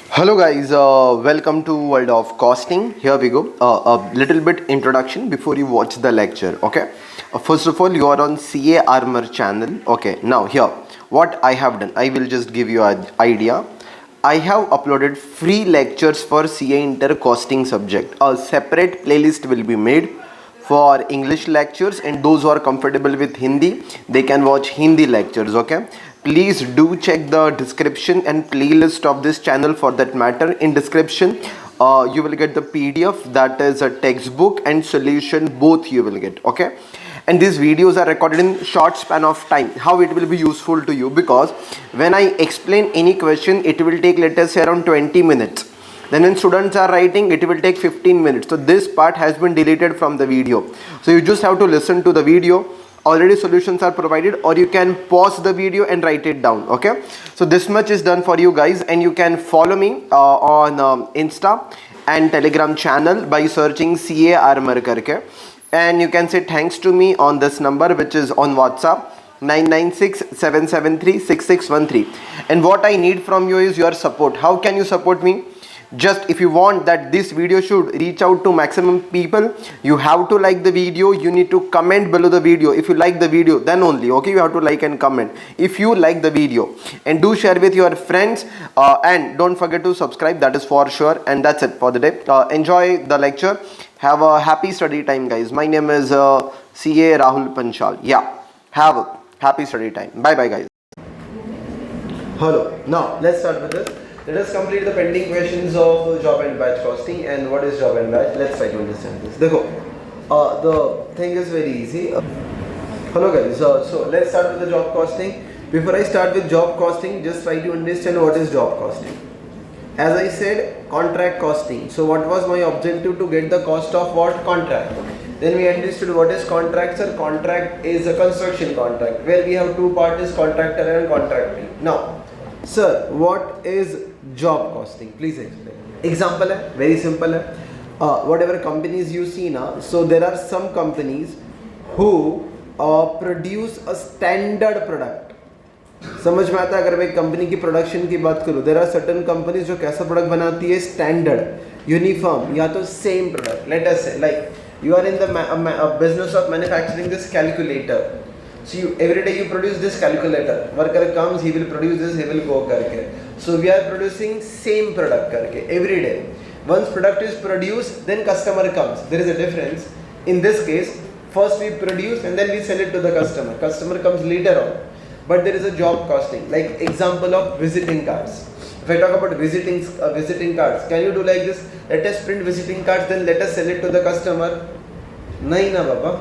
Hello guys, welcome to World of Costing. Here we go. A little bit introduction before you watch the lecture. Okay. First of all, you are on CA Armor channel. Okay. Now here, what I have done, I will just give you an idea. I have uploaded free lectures for CA Inter Costing subject. A separate playlist will be made for English lectures, and those who are comfortable with Hindi, they can watch Hindi lectures. Okay, please do check the description and playlist of this channel. For that matter, in description you will get the PDF, that is a textbook and solution, both you will get. Okay, and these videos are recorded in short span of time. How it will be useful to you, because when I explain any question, it will take, let us say, around 20 minutes. Then when students are writing, it will take 15 minutes. So this part has been deleted from the video. So you just have to listen to the video. Already solutions are provided, or you can pause the video and write it down. Okay, so this much is done for you guys, and you can follow me on Insta and Telegram channel by searching CA Armor karke. And you can say thanks to me on this number, which is on WhatsApp, 996-773-6613. And what I need from you is your support. How can you support me? Just if you want that this video should reach out to maximum people, you have to like the video. You need to comment below the video. If you like the video, then only, okay, you have to like and comment if you like the video, and do share with your friends, and don't forget to subscribe, that is for sure. And that's it for the day. Enjoy the lecture. Have a happy study time, guys. My name is CA Rahul Panchal. Yeah, have a happy study time. Bye bye, guys. Hello. Now let's start with this. Let us complete the pending questions of job and batch costing. And what is job and batch? Let's try to understand this. Dekho, the thing is very easy. Hello guys, so let's start with the job costing. Before I start with job costing, just try to understand what is job costing. As I said, contract costing. So what was my objective? To get the cost of what? Contract. Then we understood what is contract. Sir, contract is a construction contract where we have two parties, contractor and contractee. Now, sir, what is job costing? Please explain. Example hai, very simple hai. Whatever companies you see now, so there are some companies who produce a standard product. समझ में आता है? अगर मैं company की production की बात करूँ, देर आर सर्टन कंपनीज जो कैसा प्रोडक्ट बनाती है? स्टैंडर्ड, यूनिफॉर्म, या तो सेम प्रोडक्ट. लेट अस से like you are in the business of manufacturing this calculator. So you, every day you produce this calculator. Worker comes, he will produce this, he will go karke. So we are producing same product karke every day. Once product is produced, then customer comes. There is a difference. In this case, first we produce and then we sell it to the customer. Customer comes later on. But there is a job costing. Like example of visiting cards. If I talk about visiting cards, can you do like this? Let us print visiting cards, then let us sell it to the customer. नहीं ना बाबा,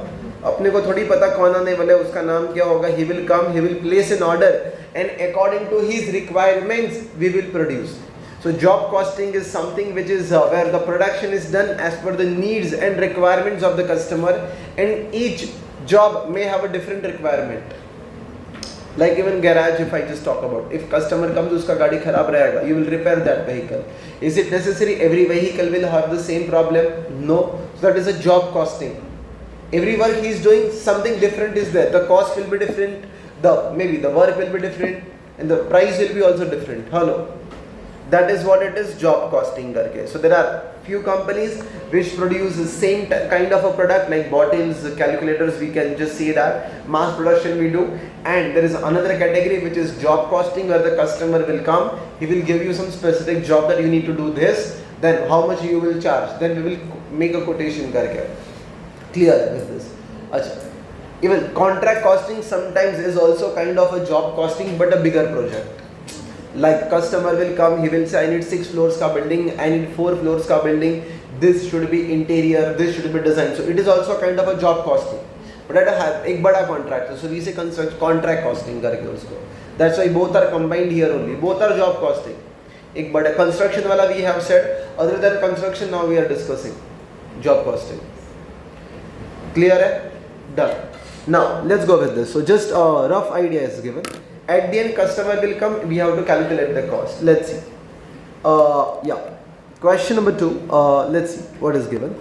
अपने को थोड़ी पता कौन आने वाला है, उसका नाम क्या होगा. He will come, he will place an order, and according to his requirements, we will produce. So job costing is something which is where the production is done as per the needs and requirements of the customer, and each job may have a different requirement. Like even garage, if I just talk about, if customer comes, उसका गाड़ी खराब रहेगा, you will repair that vehicle. Is it necessary every vehicle will have the same problem? No. So that is a job costing. Every work he is doing, something different is there. The cost will be different. Maybe the work will be different, and the price will be also different. Hello. That is what it is, job costing karke. So there are few companies which produce the same kind of a product, like bottles, calculators, we can just say that mass production we do. And there is another category which is job costing, where the customer will come, he will give you some specific job that you need to do this, then how much you will charge, then we will make a quotation karke. Clear with this? Achha. Even contract costing sometimes is also kind of a job costing, but a bigger project. Like customer will come, he will say, I need 6 floors ka building, I need 4 floors ka building, this should be interior, this should be design. So it is also kind of a job costing, but at a ek bada contract. So we say contract costing karke usko. That's why both are combined here only. Both are job costing. Ek bada construction wala we have said. Other than construction, now we are discussing job costing. Clear hai? Done. Now let's go with this. So just a rough idea is given. At the end, customer will come, we have to calculate the cost. Let's see. Yeah. Question number 2. Let's see what is given.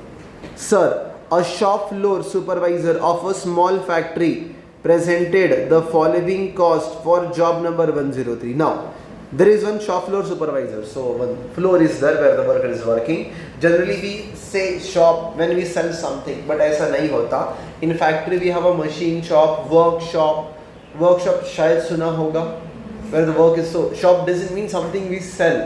Sir, a shop floor supervisor of a small factory presented the following cost for job number 103. Now, There is one shop floor supervisor. So one floor is there where the worker is working. Generally we say shop when we sell something, but ऐसा नहीं होता. In factory we have a machine shop, workshop. Workshop शायद सुना होगा, where the work is. So shop doesn't mean something we sell.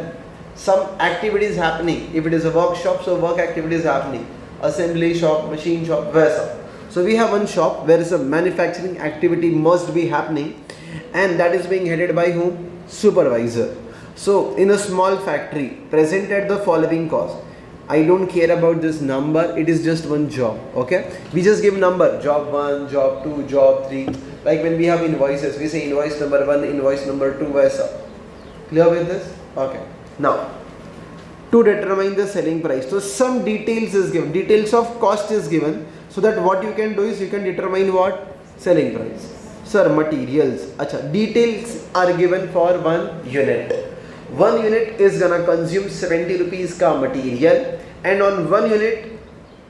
Some activity is happening. If it is a workshop, so work activity is happening. Assembly shop, machine shop, वैसा. So we have one shop where is a manufacturing activity must be happening, and that is being headed by whom? Supervisor. So in a small factory, present at the following cost. I don't care about this number, it is just one job. Okay, we just give number, job 1, job 2, job 3. Like when we have invoices, we say invoice number 1, invoice number 2, वैसा. Clear with this? Okay. Now to determine the selling price, so some details is given, details of cost is given, so that what you can do is you can determine what? Selling price. Sir, materials. Acha, details are given for 1 unit. 1 unit is gonna consume 70 rupees ka material, and on 1 unit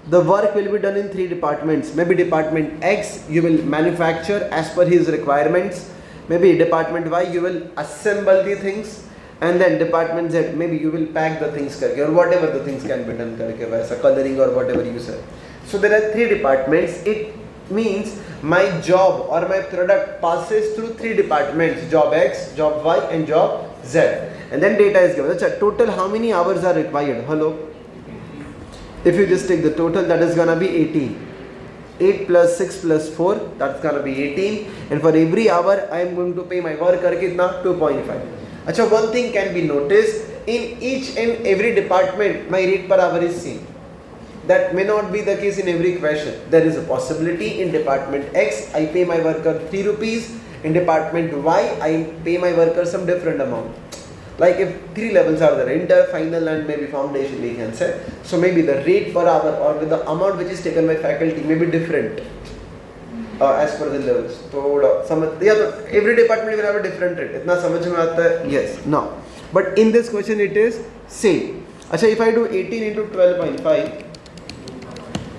the work will be done in 3 departments. Maybe department X you will manufacture as per his requirements, maybe department Y you will assemble the things, and then department Z maybe you will pack the things karke, or whatever the things can be done karke, वैसा coloring or whatever you say. So there are 3 departments. It means my job or my product passes through 3 departments: job X, job Y, and job Z. And then data is given. Achha, total how many hours are required? Hello. If you just take the total, that is gonna be 18. 8 plus 6 plus 4, that's gonna be 18. And for every hour, I am going to pay my worker kitna? 2.5. Achha, one thing can be noticed. In each and every department, my rate per hour is same. That may not be the case in every question. There is a possibility in department X, I pay my worker 3 rupees. In department Y, I pay my worker some different amount. Like if 3 levels are there, inter, final, and maybe foundation, we can say. So maybe the rate per hour or with the amount which is taken by faculty may be different as per the levels. So every department will have a different rate. Itna samajh mein aata hai? Yes. Now, but in this question it is same. Achha, if I do 18 into 12.5.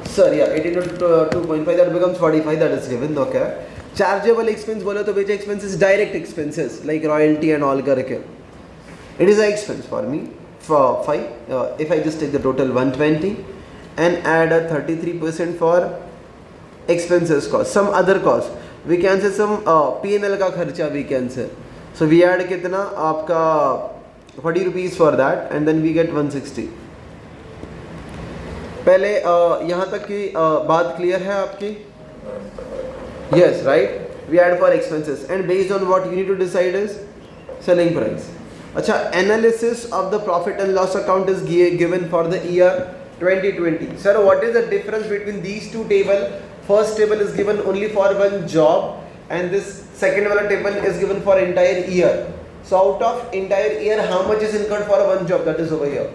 Sir, yeah, 18 to 2.5, that becomes 45, that is given, okay. Chargeable expense बोले तो which expenses? Direct expenses like royalty and all करके. It is an expense for me for 5. If I just take the total 120 and add a 33% for expenses cost, some other cost, we can say some P&L का खर्चा we can say. So we add कितना आपका 40 rupees for that, and then we get 160. पहले यहाँ तक की बात clear है आपकी? Yes, right? We add for expenses, and based on what you need to decide is selling price. अच्छा, analysis of the profit and loss account is given for the year 2020. Sir, what is the difference between these two tables? First table is given only for one job, and this second wala table is given for entire year. So out of entire year, how much is incurred for one job? That is over here.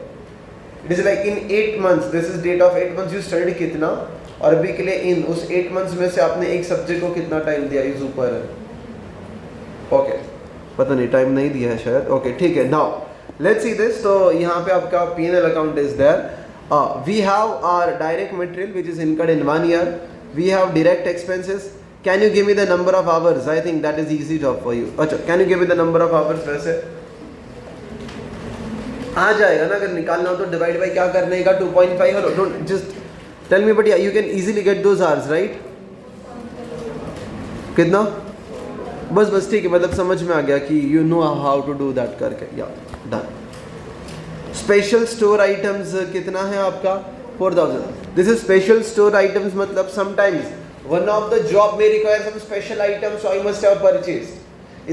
It is like in 8 months, this is date of 8 months you studied कितना, और अभी के लिए इन उस 8 months में से आपने एक सब्जेक्ट को कितना टाइम दिया इस ऊपर है? ओके, पता नहीं टाइम नहीं दिया है शायद. ओके, ठीक है. Now let's see this. तो यहाँ पे आपका P&L account is there. We have our direct material which is incurred in 1 year. We have direct expenses. Can you give me the number of hours? I think that is easy job for you. अच्छा, can you give me the number of hours? वैसे आ जाएगा ना, अगर निकालना हो तो divide by क्या करने का? 2.5. Hello, don't just tell me, but you can easily get those hours, right? कितना? बस ठीक है, मतलब समझ में आ गया कि you know how to do that करके. या डन. स्पेशल स्टोर आइटम्स कितना है आपका? 4000. This is special store items, मतलब sometimes one of the job may require some special items, so I must have purchased.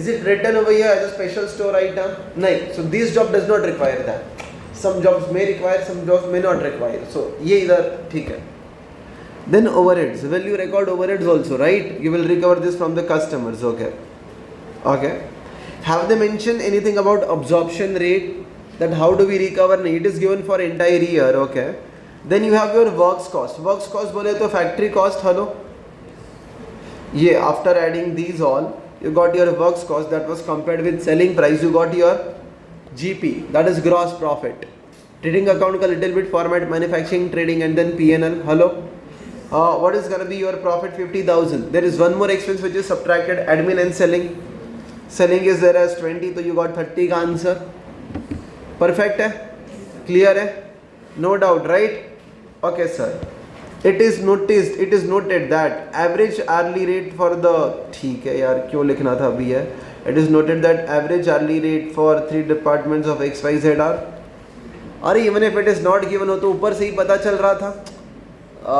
Is it written over here as a special store item? No. So this job does not require that. Some jobs may require, some jobs may not require. So ये इधर ठीक है. Then overheads. Well, you record overheads also, right? You will recover this from the customers. Okay. Have they mentioned anything about absorption rate? That how do we recover? No, it is given for entire year. Okay. Then you have your works cost. Works cost बोले तो factory cost. Hello. ये after adding these all, you got your works cost that was compared with selling price. You got your GP, that is gross profit. Trading account का little bit format, manufacturing, trading, and then P&L. Hello. What is gonna be your profit? 50,000. There is one more expense which is subtracted, admin and selling. selling is there as 20, तो you got 30 का answer. Perfect है, clear है, no doubt, right? Okay sir. It is noted that average hourly rate for the, ठीक है यार, क्यों लिखना था अभी है. It is noted that average hourly rate for 3 departments of XYZ are, अरे even if it is not given हो तो ऊपर से ही पता चल रहा था.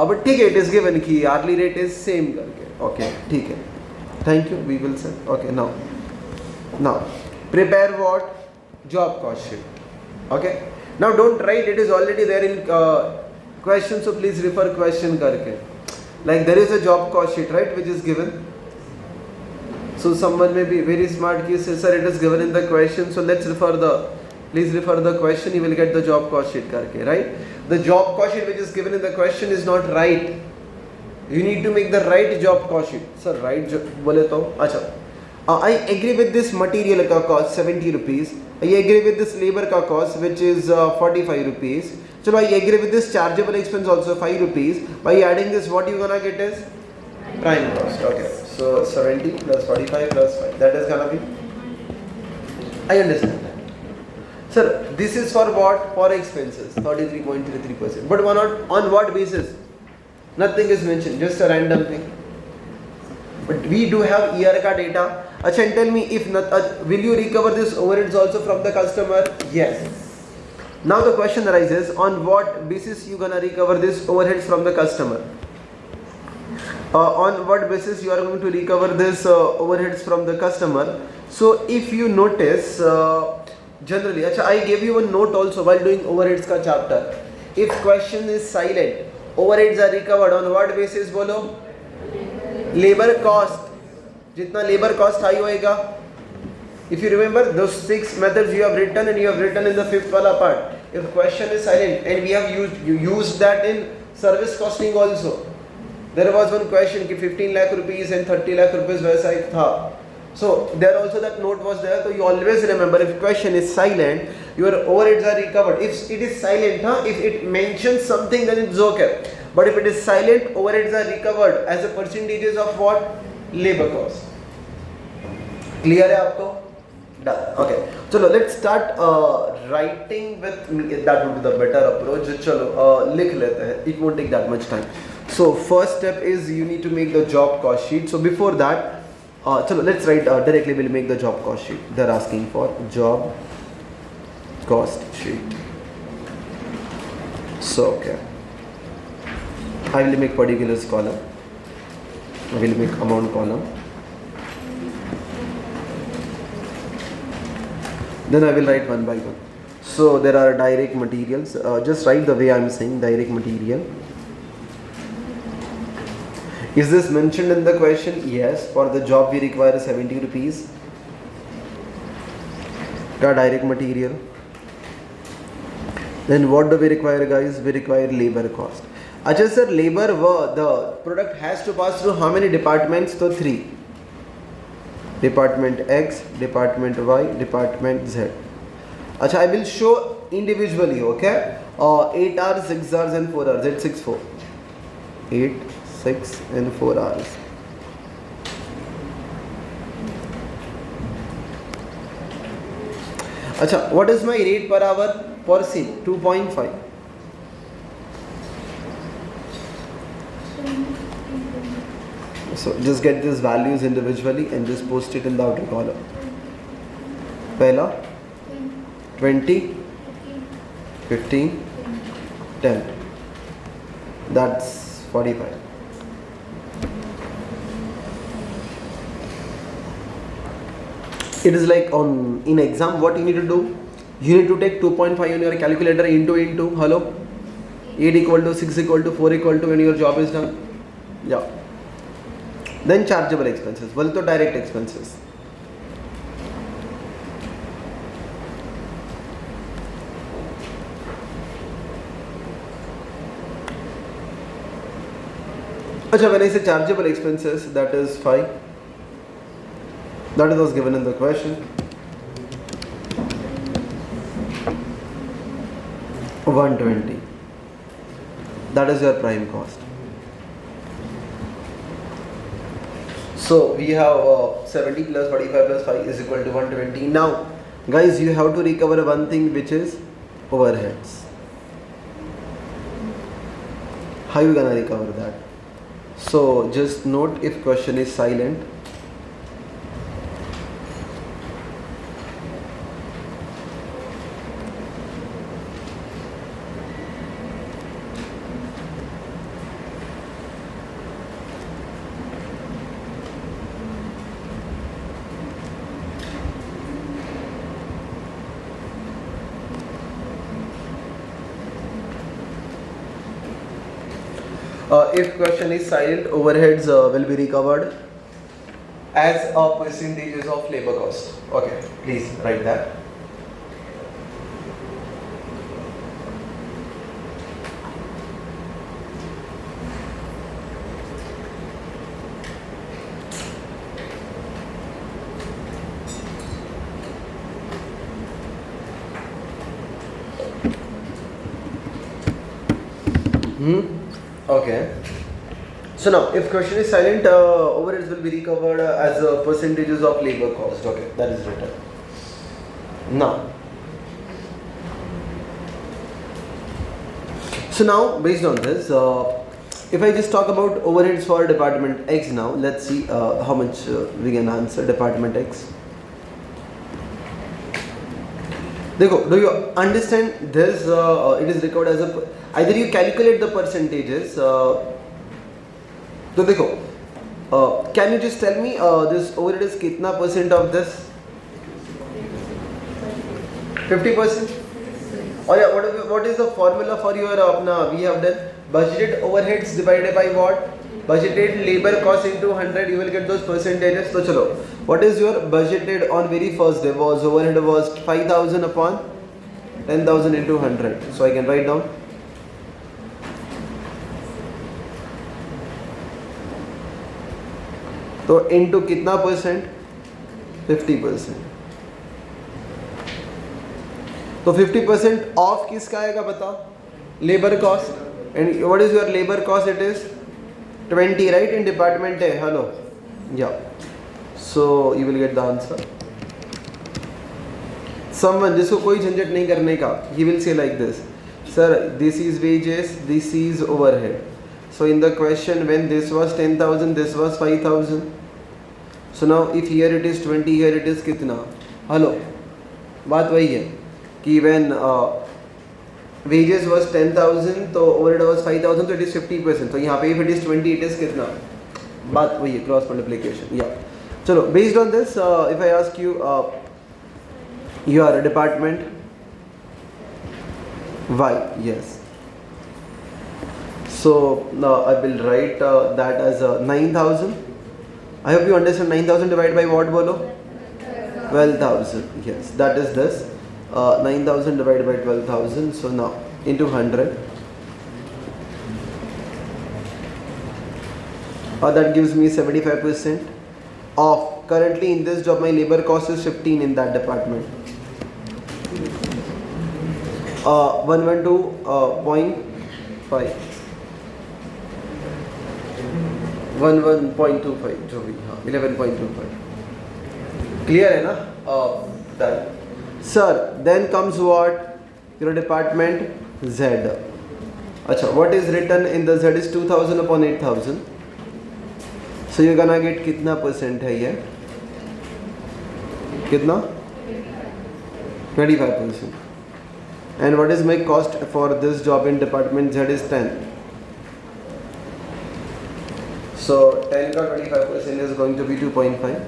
बट ठीक है, it is given कि hourly rate is same करके. ओके ठीक है, thank you, we will send. Okay, now prepare what? Job cost sheet. Okay, now don't write, it is already there in question, so please refer question करके. Like there is a job cost sheet, right, which is given. So someone may be very smart कि sir it is given in the question, so please refer the question, you will get the job cost sheet करके, right? The job cost sheet which is given in the question is not right. You need to make the right job cost sheet. Sir right बोले तो अच्छा. I agree with this material का cost 70 rupees. I agree with this labor का cost which is 45 rupees. चलो I agree with this chargeable expense also 5 rupees. By adding this, what you gonna get is prime cost. Okay, so 70 plus 45 plus 5. That is gonna be. I understand that. Sir, this is for what? For expenses, 33.33%. But on what basis? Nothing is mentioned. Just a random thing. But we do have year ka data. Achha, and tell me if not, will you recover this overheads also from the customer? Yes. Now the question arises, on what basis you gonna recover this overheads from the customer? On what basis you are going to recover this overheads from the customer? So if you notice, generally, achha, I gave you a note also while doing overheads ka chapter. If question is silent, overheads are recovered on what basis बोलो? Labor cost. जितना labor cost high होएगा. If you remember those 6 methods you have written and you have written in the 5th wala part. If question is silent and we have used that in service costing also. There was one question कि 15 lakh rupees and 30 lakh rupees वैसा एक था. So there also that note was there. So you always remember, if question is silent, your overheads are recovered. If it is silent, if it mentions something, then it's okay. But if it is silent, overheads are recovered as a percentages of what? Labor cost. Clear है आपको? Done. Okay. चलो let's start writing with, that would be the better approach. चलो लिख लेते हैं. It won't take that much time. So first step is you need to make the job cost sheet. So before that, chalo let's write directly. We'll make the job cost sheet. They're asking for job cost sheet. So okay, I will make particulars column. I will make amount column. Then I will write one by one. So there are direct materials. Just write the way I am saying. Direct material. Is this mentioned in the question? Yes. For the job we require 70 rupees. Direct material. Then what do we require, guys? We require labor cost. Acha sir, labor, the product has to pass through how many departments? So 3. Department X, Department Y, Department Z. Acha, I will show individually, okay? 8 hours, 6 hours and 4 hours. It's 6, 4. 8, 6 and 4 hours. Acha, what is my rate per hour for scene? 2.5. So just get these values individually and just post it in the outer column. Pehla 20, 15, 10. That's 45. It is like in exam, what you need to do? You need to take 2.5 on your calculator into hello, 8 equal to 6 equal to 4 equal to, when your job is done. Yeah. Then chargeable expenses. Well, to direct expenses. Achha, when I say chargeable expenses, that is 5. That was given in the question. 120. That is your prime cost. So we have 70 plus 45 plus 5 is equal to 120. Now guys, you have to recover one thing, which is overheads. How you gonna recover that? So just note if question is silent. If question is silent, overheads will be recovered as a percentages of labor cost. Okay, please write that. Okay. So now, if question is silent, overheads will be recovered as percentages of labor cost. Okay, that is written. Now, so now based on this, if I just talk about overheads for department X now, let's see how much we can answer department X. Dekho, do you understand this? It is recovered as a, either you calculate the percentages. So देखो, can you just tell me this overhead is कितना percent of this? 50%. Oh yeah, what is the formula for your अपना? We have done budgeted overheads divided by what? Budgeted labor cost into 100. You will get those percentages. So चलो, what is your budgeted on very first day? Was overhead was 5,000 upon 10,000 into 100. So I can write down. तो into कितना percent? 50%. तो 50% of किसका आएगा बता? Labour cost. And what is your labour cost? It is 20, right? In department है. Hello, या. So you will get the answer. Someone जिसको कोई झंझट नहीं करने का, he will say like this, sir this is wages, this is overhead. So in the question, when this was 10,000, this was 5,000. So now if here it is 20, here it is कितना? Hello, बात वही है कि when wages was 10,000 तो overhead was 5,000, so it is 50%. तो यहाँ पे if it is 20, it is कितना? बात वही है, cross multiplication. Yeah. चलो, based on this, if I ask you, you are a department Y, yes. So now I will write that as 9,000. I hope you understand 9,000 divided by what bolo? 12,000. Yes, that is this. 9,000 divided by 12,000. So now into 100. That gives me 75% off. Currently in this job my labor cost is 15 in that department. 112.5. 11.25 जो भी, हाँ 11.25. Clear है ना? Done. Sir, then comes what? Your department Z. अच्छा, what is written in the Z is 2,000 upon 8,000. So you're gonna get कितना percent है ये? कितना? 25%. And what is my cost for this job in department Z is 10. So 10 का 25% is going to be 2.5.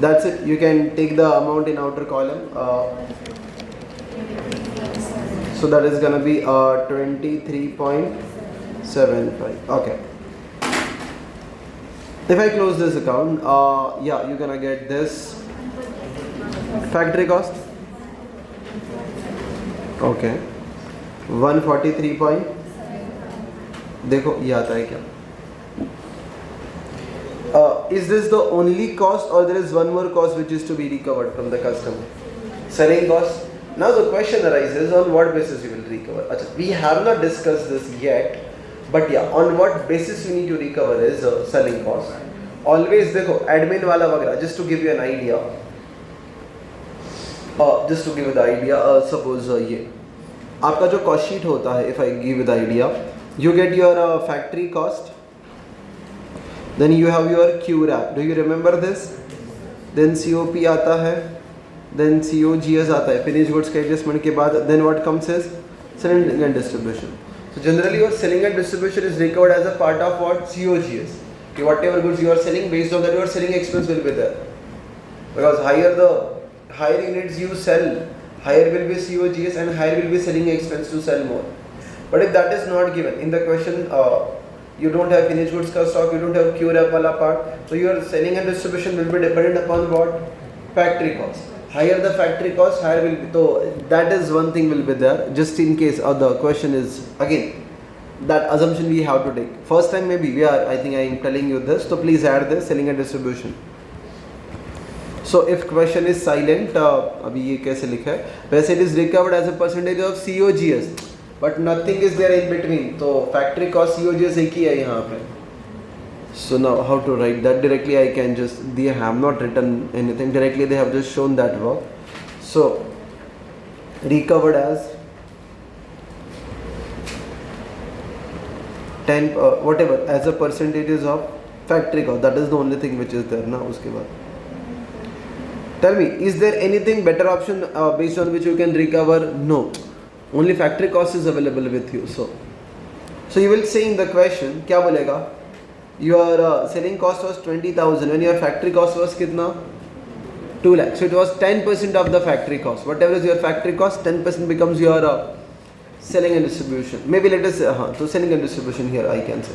That's it. You can take the amount in outer column. So that is gonna be 23.75. Okay. If I close this account, yeah, you're gonna get this factory cost. Okay. 143 देखो ये आता है क्या? Is this the only cost or there is one more cost which is to be recovered from the customer? Selling cost. Now the question arises, on what basis you will recover? Achha, we have not discussed this yet, but yeah, on what basis you need to recover is selling cost. Always देखो admin वाला वगैरह, just to give you an idea, just to give the idea, suppose ये आपका जो cost sheet होता है, if I give the idea, you get your factory cost, then you have your Q rap, do you remember this, then COP आता है, then COGS आता है, finish goods के एडजस्टमेंट के बाद, then what comes is selling and distribution. So generally your selling and distribution is recovered as a part of what? COGS. Okay, whatever goods you are selling, based on that your selling expense will be there. Because higher units you sell, higher will be COGS and higher will be selling expense to sell more. But if that is not given in the question, you don't have finished goods ka stock, you don't have QRAP wala part, so your selling and distribution will be dependent upon what? Factory cost. Higher the factory cost, higher will be. So that is one thing will be there. Just in case the question is again, that assumption we have to take. First time maybe I think I am telling you this. So please add this selling and distribution. So if question is silent, अभी ये कैसे लिखा है? वैसे it is recovered as a percentage of COGS, but nothing is there in between. तो factory cost COGS एक ही है यहाँ पे. So now how to write that directly? I can just, they have not written anything directly, they have just shown that work. So recovered as 10 whatever as a percentages of factory cost, that is the only thing which is there now. Uske baad tell me, is there anything better option based on which you can recover? No, only factory cost is available with you. So you will say in the question kya bolega, your selling cost was 20,000 when your factory cost was kitna 2 lakh, so it was 10% of the factory cost. Whatever is your factory cost, 10% becomes your selling and distribution. Maybe let us so selling and distribution here I can say.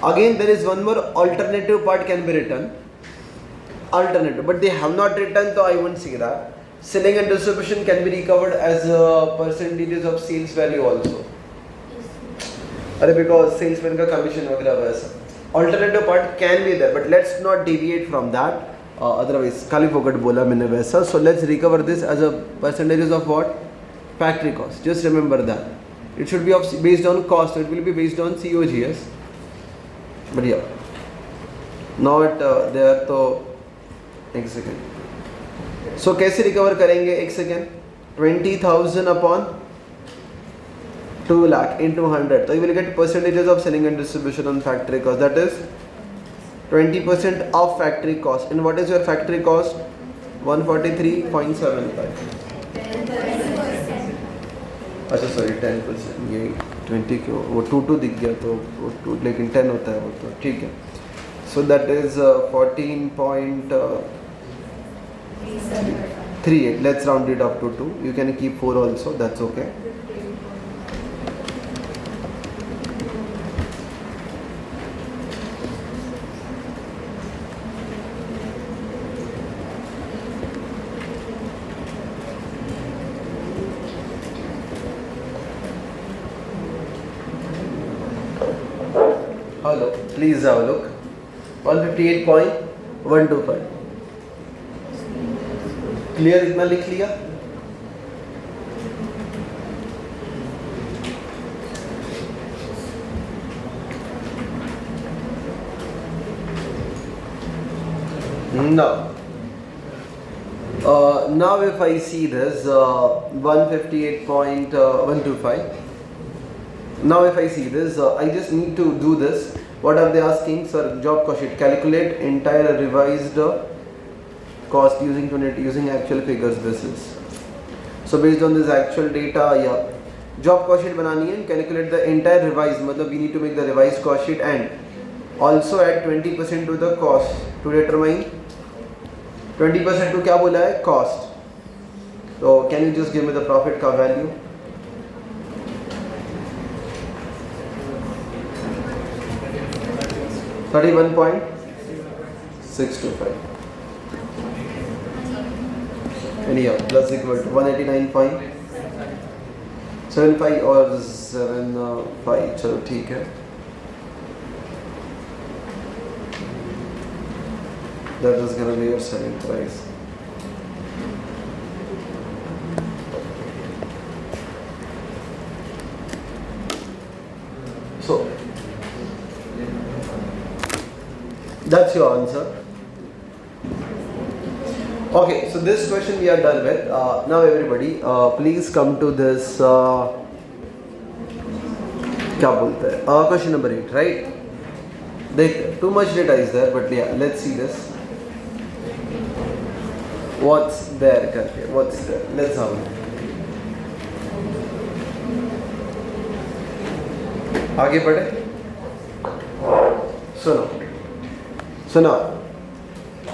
Again there is one more alternative part can be written, alternative, but they have not written, so I won't say that. Selling and distribution can be recovered as percentages of sales value also. Because salesman ka commission वगैरह वैसा. Alternative part can be there, but let's not deviate from that. Otherwise, खाली फोकट बोला मैंने वैसा. So let's recover this as a percentages of what? Factory cost. Just remember that. It should be based on cost. So it will be based on COGS. But yeah, not there. तो एक second. So कैसे recover करेंगे? एक second. 20,000 upon 2 lakh into 100. So you will get percentages of selling and distribution on factory cost. That is 20% of factory cost. And what is your factory cost? 143.75. अच्छा sorry 10%, ये 20 क्यों, वो 2 दिख गया तो वो 2 लेकिन 10 होता है वो, तो ठीक है. So that is 14.38. Let's round it up to 2. You can keep 4 also, that's okay. Hello, please have a look. 158.125. Clear? इतना लिख लिया? Now if I see this 158.125. Now if I see this, I just need to do this. What are they asking? Sir, job cost sheet. Calculate entire revised cost using actual figures basis. So based on this actual data, yeah, job cost sheet बनानी है. Calculate the entire revised, मतलब we need to make the revised cost sheet and also add 20% to the cost to determine 20% to क्या बोला है? Cost. So can you just give me the profit का value? $31.625. And yeah, plus equal to 189.75 or 75. चलो ठीक है. That is gonna be your selling price. So That's your answer. Okay, so this question we are done with. Now everybody, please come to this. क्या बोलते हैं? Question number 8, right? Too much data is there, but yeah, let's see this. What's there? करके what's there? Let's have it. आगे बढ़े. सुनो.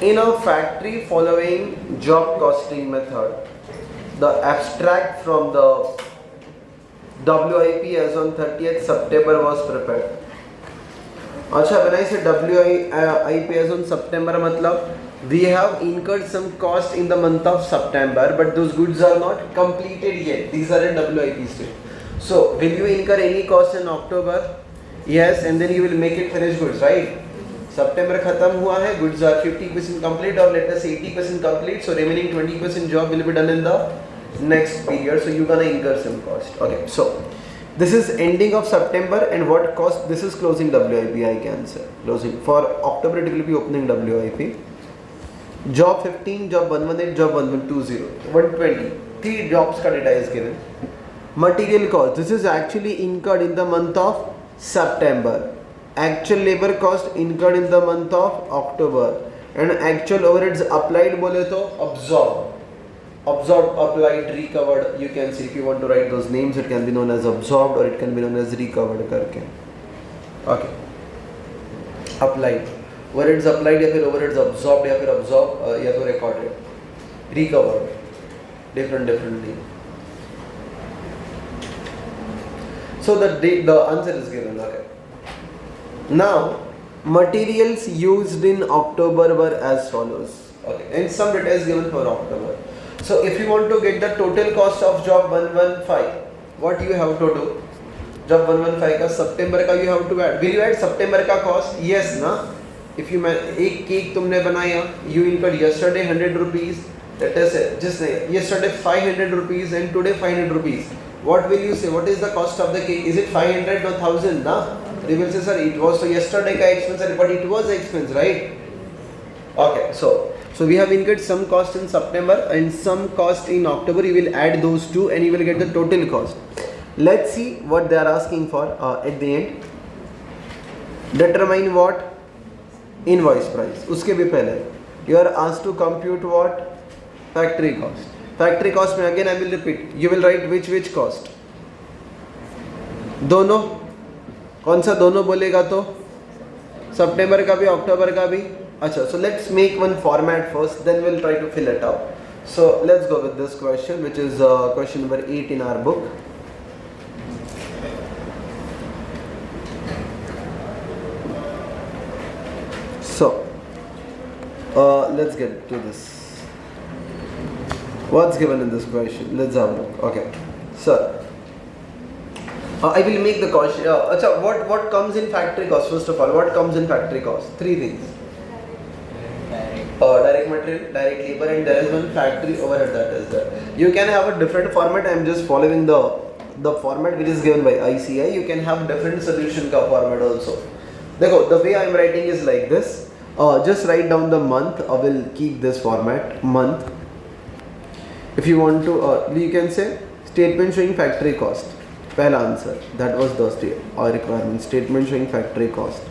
In a factory following job costing method, the abstract from the WIP as on 30th September was prepared. अच्छा, when I say WIP as on September, मतलब we have incurred some cost in the month of September, but those goods are not completed yet. These are in WIP state. So, will you incur any cost in October? Yes, and then you will make it finished goods, right? September खत्म हुआ है, goods are 50% complete or let us say 80% complete. So remaining 20% job will be done in the next period. So you're gonna incur some cost. Okay, so this is ending of September and what cost? This is closing WIP. I can say closing for October. It will be opening WIP. Job 15, job 118, job 1120, 120. 3 jobs का data is given. Material cost. This is actually incurred in the month of September. Actual labor cost incurred in the month of October and actual overheads applied बोले तो absorbed, applied, recovered. You can see if you want to write those names, it can be known as absorbed or it can be known as recovered करके. Okay. Applied. Overheads applied या फिर overheads absorbed या फिर absorbed या तो recorded. Recovered. Differently. So the answer is given. Okay. Now, materials used in October were as follows. Okay, and some data is given for October. So, if you want to get the total cost of job 115, what you have to do? Job 115 का September का you have to add. Will you add September का cost? Yes, ना? If you एक cake तुमने बनाया, you incurred yesterday 100 rupees. That is just yesterday 500 rupees and today 500 rupees. What will you say? What is the cost of the cake? Is it 500 or 1000? Na? They will say, sir, it was so yesterday ka expense, but it was expense, right? Okay, so we have incurred some cost in September and some cost in October. You will add those two and you will get the total cost. Let's see what they are asking for at the end. Determine what? Invoice price. Uske bhi pehle you are asked to compute what? Factory cost. Factory cost में again I will repeat. You will write which cost? दोनों. कौन सा दोनों बोलेगा तो? सितंबर का भी, अक्टूबर का भी. अच्छा, so let's make one format first, then we'll try to fill it out. So let's go with this question, which is question number 8 in our book. So let's get to this. What's given in this question? Let's have a look. Okay, sir. I will make the cost. What comes in factory cost? First of all, what comes in factory cost? 3 things. Direct material, direct labor, and there is one factory overhead that is there. You can have a different format. I am just following the format which is given by ICI. You can have different solution ka format also. देखो, the way I am writing is like this. Just write down the month. I will keep this format month. If you want to, you can say statement showing factory cost. पहला answer, that was the requirement. Statement showing factory cost.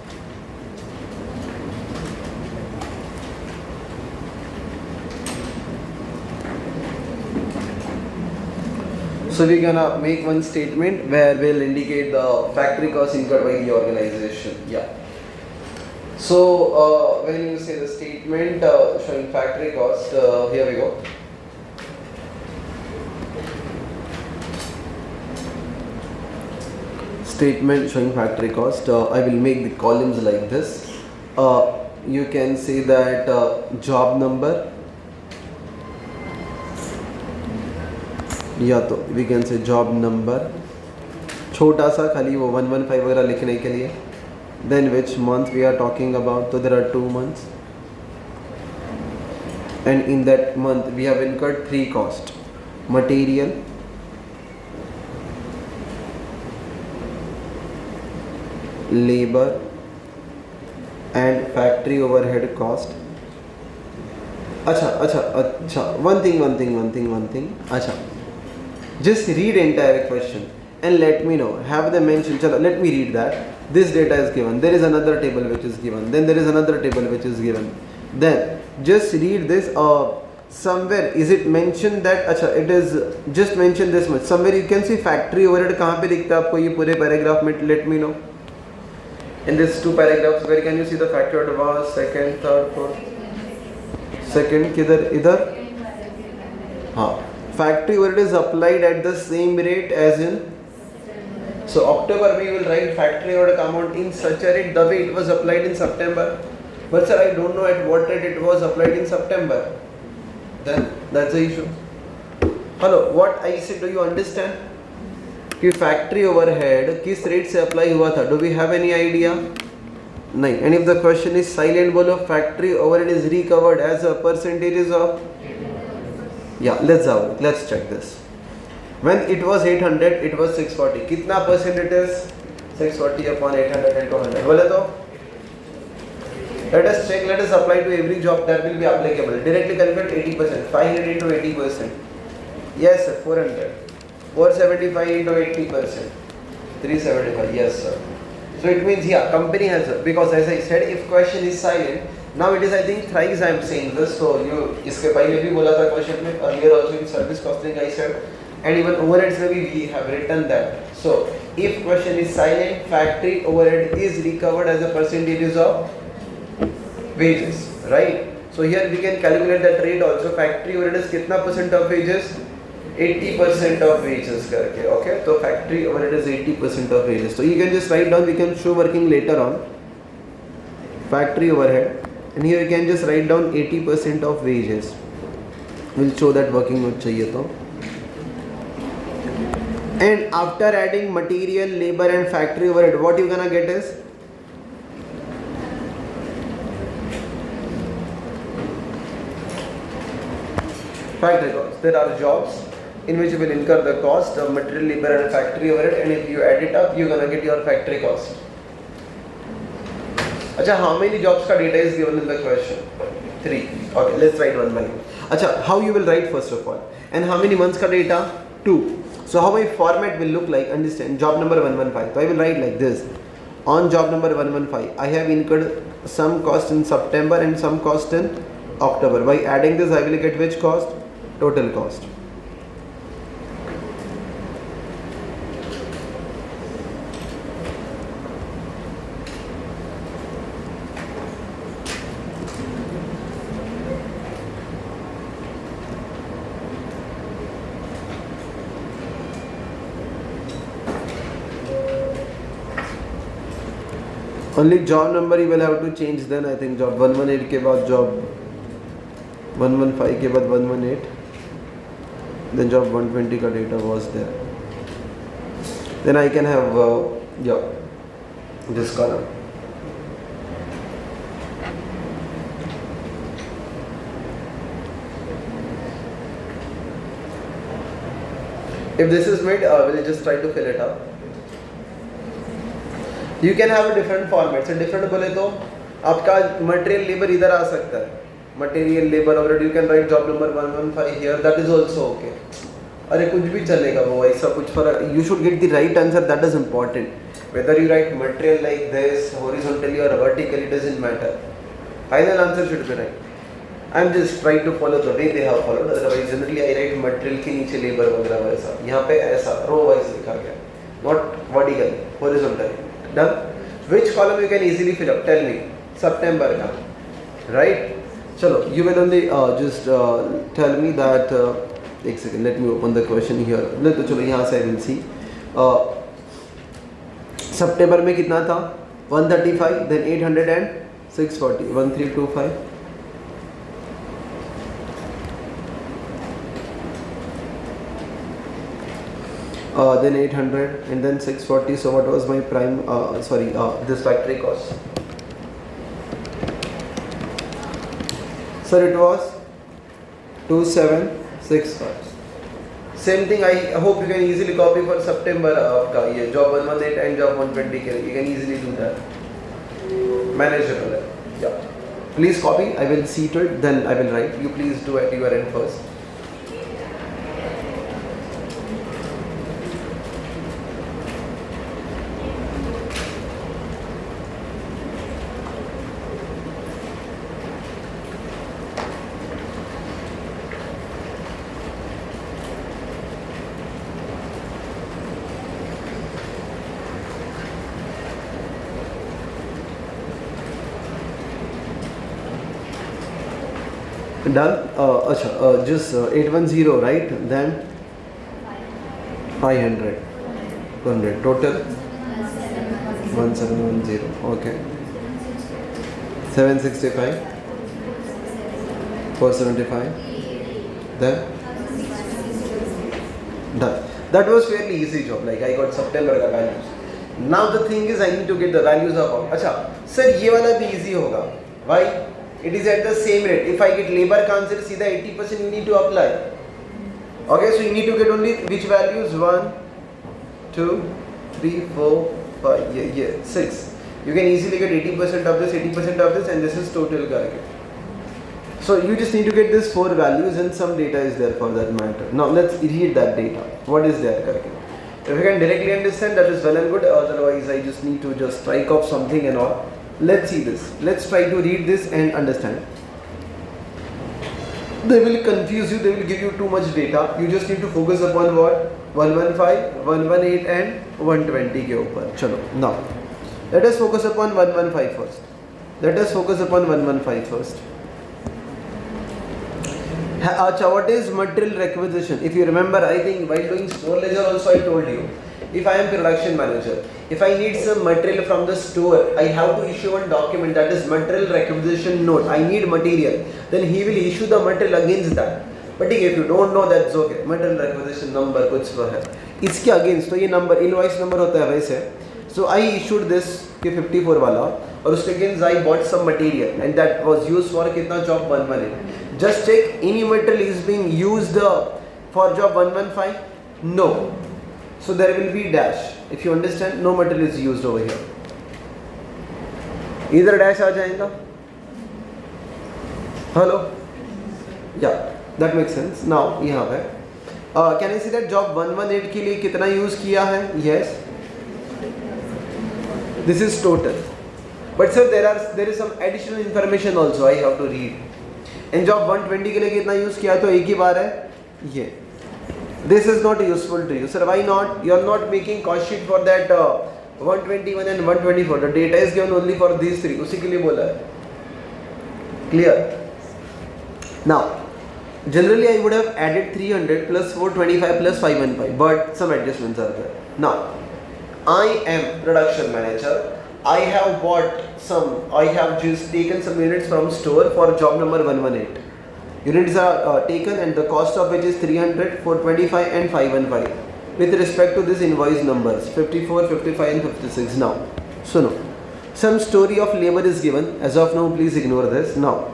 So we're gonna make one statement where we'll indicate the factory cost incurred by the organization. Yeah. So when you say the statement showing factory cost, here we go. Statement showing factory cost. I will make the columns like this. You can say that job number, या तो we can say job number, छोटा सा खाली वो 115 वगैरह लिखने के लिए. Then which month we are talking about? So there are 2 months, and in that month we have incurred 3 costs: material, labor, and factory overhead cost. अच्छा, one thing. अच्छा, just read entire question and let me know. Have they mentioned? Chalo, let me read that. This data is given. There is another table which is given. Then there is another table which is given. Then just read this. Somewhere is it mentioned that? अच्छा, it is just mentioned this much. Somewhere you can see factory overhead. कहाँ पे दिखता है आपको ये पूरे paragraph में? Let me know. In these two paragraphs, where can you see the factory overhead? Was second, third, fourth. Second किधर? इधर. हाँ. Factory overhead is applied at the same rate as in. So October we will write factory overhead amount in such a rate the way it was applied in September. But sir, I don't know at what rate it was applied in September. Then that's the issue. Hello, what I said, do you understand? कि factory overhead किस rate से apply हुआ था? Do we have any idea? नहीं. And if the question is silent, बोलो factory overhead is recovered as a percentage of. Yeah, let's check this. When it was 800, it was 640. कितना percent it is? 640 upon 800 into 100. बोले तो? Let us check. Let us apply to every job that will be applicable. Directly calculate 80%. 500 into 80%. Yes, sir. 400. 475 into 80%. 375. Yes, sir. So it means yeah, company has because as I said, if question is silent, now it is I think thrice I am saying this. So you इसके पहले भी बोला था question में earlier also in service costing I said, and even overheads में भी we have written that. So if question is silent, factory overhead is recovered as a percentage of wages, right? So here we can calculate that rate also. Factory overhead is कितना percent of wages? 80% of wages करके, okay? तो factory overhead is 80% of wages. So you can just write down. We can show working later on. Factory overhead, and here you can just write down 80% of wages. We'll show that working note चाहिए तो. And after adding material, labor, and factory overhead, what you gonna get is factory cost. There are jobs in which you will incur the cost of material, labor, and factory overhead, and if you add it up, you're gonna get your factory cost. Acha, how many jobs ka data is given in the question? 3. Okay, let's write one by one. Acha, how you will write first of all, and how many months ka data? 2. So how my format will look like? Understand? Job number 115. So I will write like this. On job number 115, I have incurred some cost in September and some cost in October. By adding this, I will get which cost? Total cost. Only job number you will have to change. Then I think job 118 के बाद job 115 के बाद 118. Then job 120 का data was there. Then I can have this column. If this is made, we'll just try to fill it up. You can have a different format. So different बोले तो आपका material labor इधर आ सकता है. Material labor already you can write job number 115 here. That is also okay. अरे कुछ भी चलेगा वो ऐसा कुछ फर्क. You should get the right answer. That is important. Whether you write material like this horizontally or vertically doesn't matter. Final answer should be right. I'm just trying to follow the way they have followed. Otherwise generally I write material के नीचे labor वगैरह वैसा. यहाँ पे ऐसा row wise लिखा गया. Not vertically, horizontally. Done. Which column you can easily fill up? Tell me. September का, right? चलो, you will only just tell me that. एक second. Let me open the question here. नहीं तो चलो यहाँ से I will see. September में कितना था? 135. Then 800 and 640. 1325. Then 800 and then 640. So what was my prime? This factory cost. Sir, it was 2765. Same thing. I hope you can easily copy for September. आपका ये job 118 and job 120 के, you can easily do that. manageable. Yeah. Please copy. I will see to it. Then I will write. You please do at your end first. Done. Just 810, right? Then 500. 100. Total 1710. Okay. 765. 475. Then done. That was fairly easy job. Like I got September का values. Now the thing is I need to get the values of. अच्छा, sir ये वाला भी easy होगा. Why? It is at the same rate. If I get labor का answer सीधा 80% you need to apply. Okay, so you need to get only which values? 1, 2, 3, 4, 5, 6. You can easily get 80% of this, 80% of this, and this is total करके. So you just need to get this 4 values and some data is there for that matter. Now let's read that data. What is there करके. If you can directly understand, that is well and good. Otherwise, I just need to just strike off something and all. Let's see this. Let's try to read this and understand. They will confuse you. They will give you too much data. You just need to focus upon what? 115, 118 and 120 के ऊपर. चलो. Now, let us focus upon 115 first. Let us focus upon 115 first. What is material requisition? If you remember, I think while doing store ledger also I told you, if I am production manager, if I need some material from the store, I have to issue one document, that is material requisition note. I need material, then he will issue the material against that. But if you don't know, that's okay. Material requisition number कुछ तो है. इसके against तो ये number invoice number होता है वैसे. So I issued this के 54 वाला और उसके against I bought some material and that was used for कितना job 118. Just check, any material is being used for job 115? No. So there will be dash. If you understand, no material is used over here. Either dash आ जाएगा. Hello? Yeah, that makes sense. Now यहाँ पे can I see that job 118 के लिए कितना use किया है? Yes. This is total. But sir, there is some additional information also I have to read. And job 120 के लिए कितना यूज किया तो एक ही बार है ये. This is not useful to you, sir. Why not? You are not making cost sheet for that 121 and 124. The data is given only for these three. उसी के लिए बोला है. Clear? Now, generally I would have added 300 plus 425 plus 515, but some adjustments are there. Now, I am production manager. I have just taken some units from store for job number 118. Units are taken and the cost of which is 300, 425 and 515 with respect to this invoice numbers 54, 55 and 56. Now, so no, some story of labor is given. As of now, please ignore this. Now,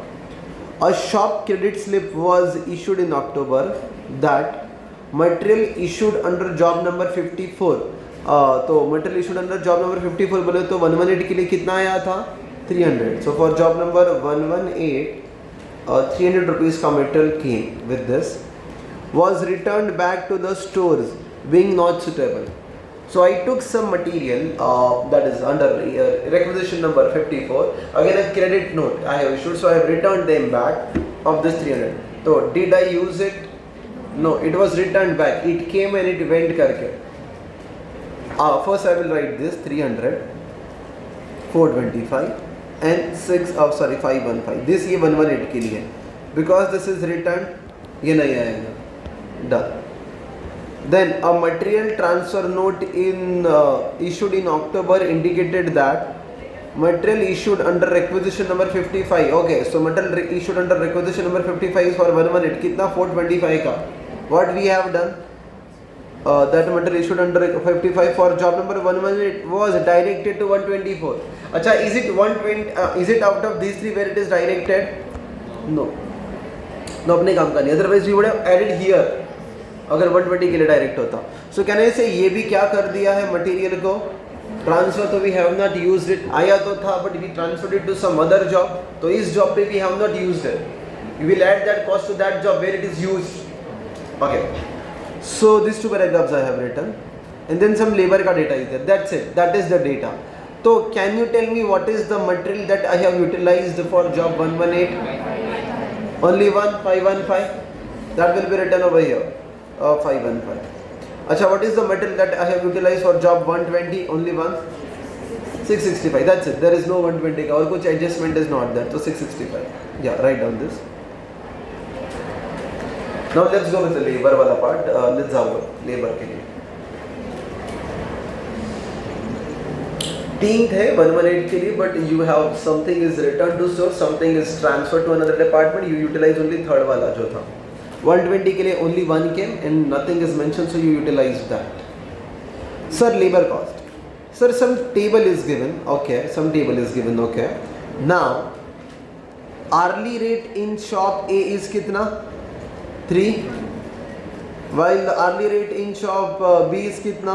a shop credit slip was issued in October that material issued under job number 54. तो material issued under job number 54 बोले तो 118 के लिए कितना आया था 300. So for job number 118 300 rupees का material came with this was returned back to the stores being not suitable. So I took some material that is under requisition number 54, again a credit note I have issued, so I have returned them back of this 300. So did I use it? No, it was returned back. It came and it went करके. First I will write this 300, 425 and 515. This ये 118 के लिए है because this is returned ये नहीं आएगा. Done. Then a material transfer note issued in October indicated that material issued under requisition number 55. Okay, so material issued under requisition number 55 is for 118. कितना 425 का. What we have done? That material issued under 55 for job number 118 was directed to 124. अच्छा, is it 120? Is it out of these three where it is directed? No. No, अपने काम का नहीं. Otherwise we would have added here. अगर 120 के लिए direct होता. So can I say ये भी क्या कर दिया है मटेरियल को ट्रांसफर तो we have not used it, आया तो था but we transferred it to some other job, तो इस जॉब पे we have not used it, we will add that cost to that job where it is used. Okay, so this two paragraphs I have written and then some labor का data is there, that's it, that is the data. So can you tell me what is the material that I have utilized for job 118? Only one, 515, that will be written over here, 515. Acha, what is the material that I have utilized for job 120? Only one, 665, that's it, there is no 120 ka, aur kuch adjustment is not there, so 665. Yeah, write down this. Now let's go with the labor wala part. Let's have labor ke liye ठीक है 118 के लिए, but you have something is return to source, something is transfer to another department, you utilise only third वाला जो था. 120 के लिए only one came and nothing is mention, so you utilise that. Sir labour cost, sir some table is given, okay, some table is given, okay. Now hourly rate in shop A is कितना? 3, while the hourly rate in shop B is कितना?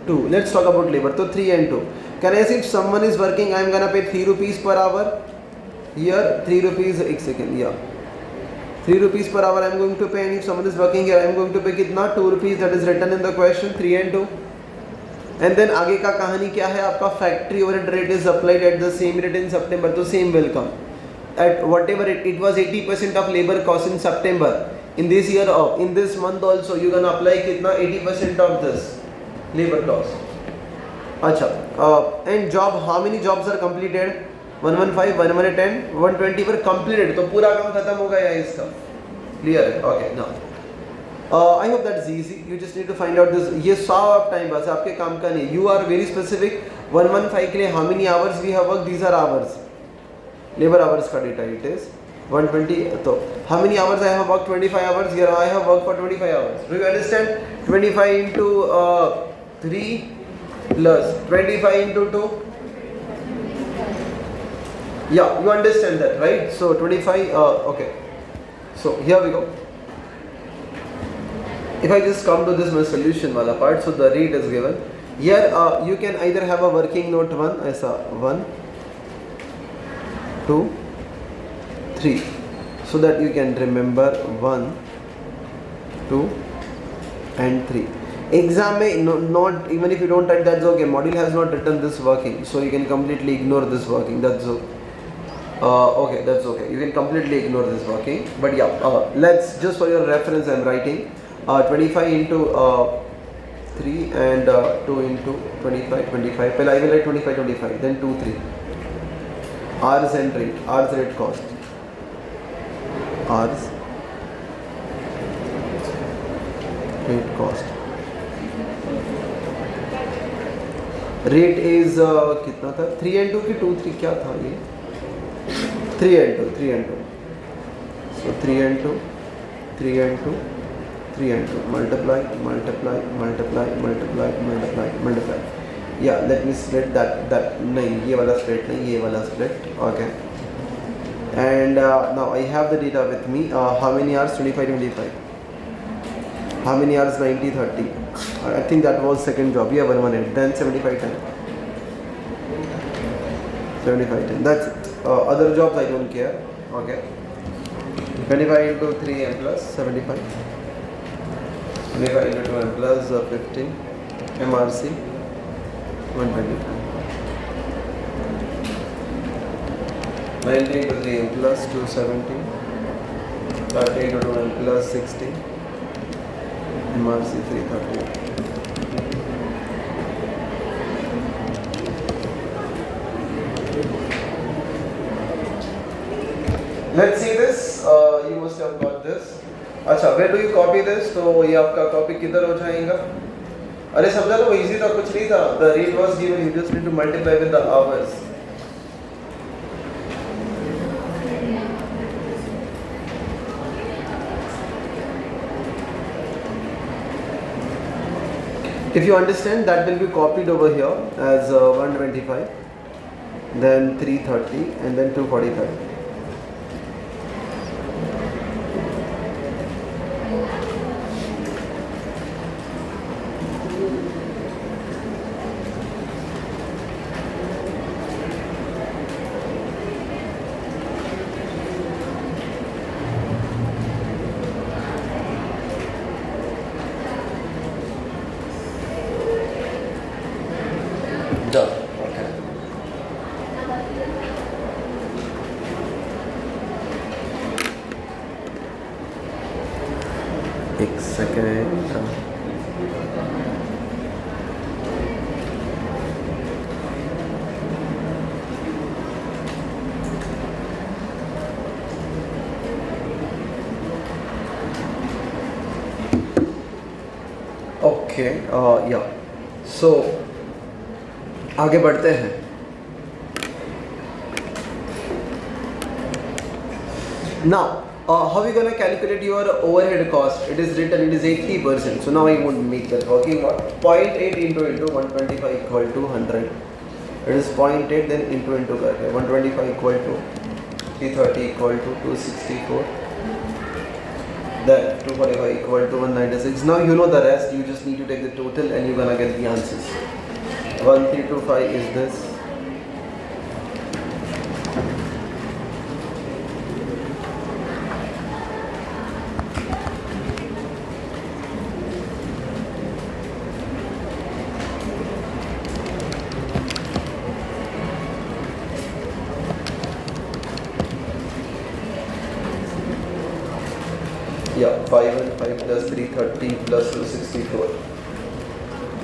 2. Let's talk about labor. तो 3 and 2. Can I say if someone is working, I am gonna pay 3 rupees per hour? Here 3 rupees. एक second. Yeah. 3 rupees per hour I am going to pay, and if someone is working here, I am going to pay कितना? 2 rupees. That is written in the question. 3 and 2. And then आगे का कहानी क्या है आपका? Factory overhead rate is applied at the same rate in September. तो same will come. At whatever it was 80% of labor cost in September. In this year of, in this month also you gonna apply कितना? 80% of this labor cost. अच्छा, and job, how many jobs are completed? 115, 110, 120 पर completed, तो पूरा काम खत्म हो गया है इसका. Clear है? Okay, now I hope that's easy. You just need to find out this. ये 100 आप टाइम बस आपके काम का नहीं. You are very specific. 115 के लिए how many hours we have worked? These are hours. Labor hours का data it is. 120, so how many hours I have worked? 25 hours. Here I have worked for 25 hours. Do you understand? 25 into 3 plus 25 into 2. Yeah, you understand that, right? So 25, okay. So here we go. If I just come to this my solution wala part, so the rate is given. Here you can either have a working note 1, aisa 1, 2, 3, so that you can remember 1, 2 and 3. Exam may not, even if you don't write, that's okay. Module has not written this working, so you can completely ignore this working. That's okay, that's okay. You can completely ignore this working. But yeah, let's just for your reference, I'm writing 25 into 3 and 2 into 25, 25. Well, I will write 25, 25, then 2, 3. Hours and rate, hours rate cost. Hours rate cost. Rate is कितना था? 3 and 2 की 2, 3 क्या था ये? 3 and 2, 3 and 2. So 3 and 2, 3 and 2, 3 and 2. Multiply, multiply, multiply, multiply, multiply, multiply. Yeah, let me split that. नहीं, ये वाला split नहीं, ये वाला split. Okay. And now I have the data with me. How many hours? 25, 25. How many hours? 90, 30. I think that was second job. Yeah, 118. Then 75, 10. 75, 10. That's it. Other jobs I don't care. Okay. 25 into 3 and plus 75. 25 into 2 and plus 15. MRC 125. 90 into 3 and plus 270. 30 into 2 and plus 60. MRC 330. Let's see this. You must have got this. अच्छा, where do you copy this? तो ये आपका copy किधर हो जाएगा? अरे समझा लो, easy था, कुछ नहीं था. The rate was given. You just need to multiply with the hours. If you understand, that will be copied over here as 125, then 330, and then 245. Done. Okay. एक सेकेंड. ओके या सो आगे बढ़ते हैं. Now, how are you gonna calculate your overhead cost? It is written, it is 80%. So now I would make that working out. 0.8 into 125 equal to 100. It is 0.8 then into करके 125 equal to 330 equal to 264. Then 245 equal to 196. Now you know the rest. You just need to take the total and you're gonna get the answers. 1325 is this. Yeah, 515 plus 330 plus 264.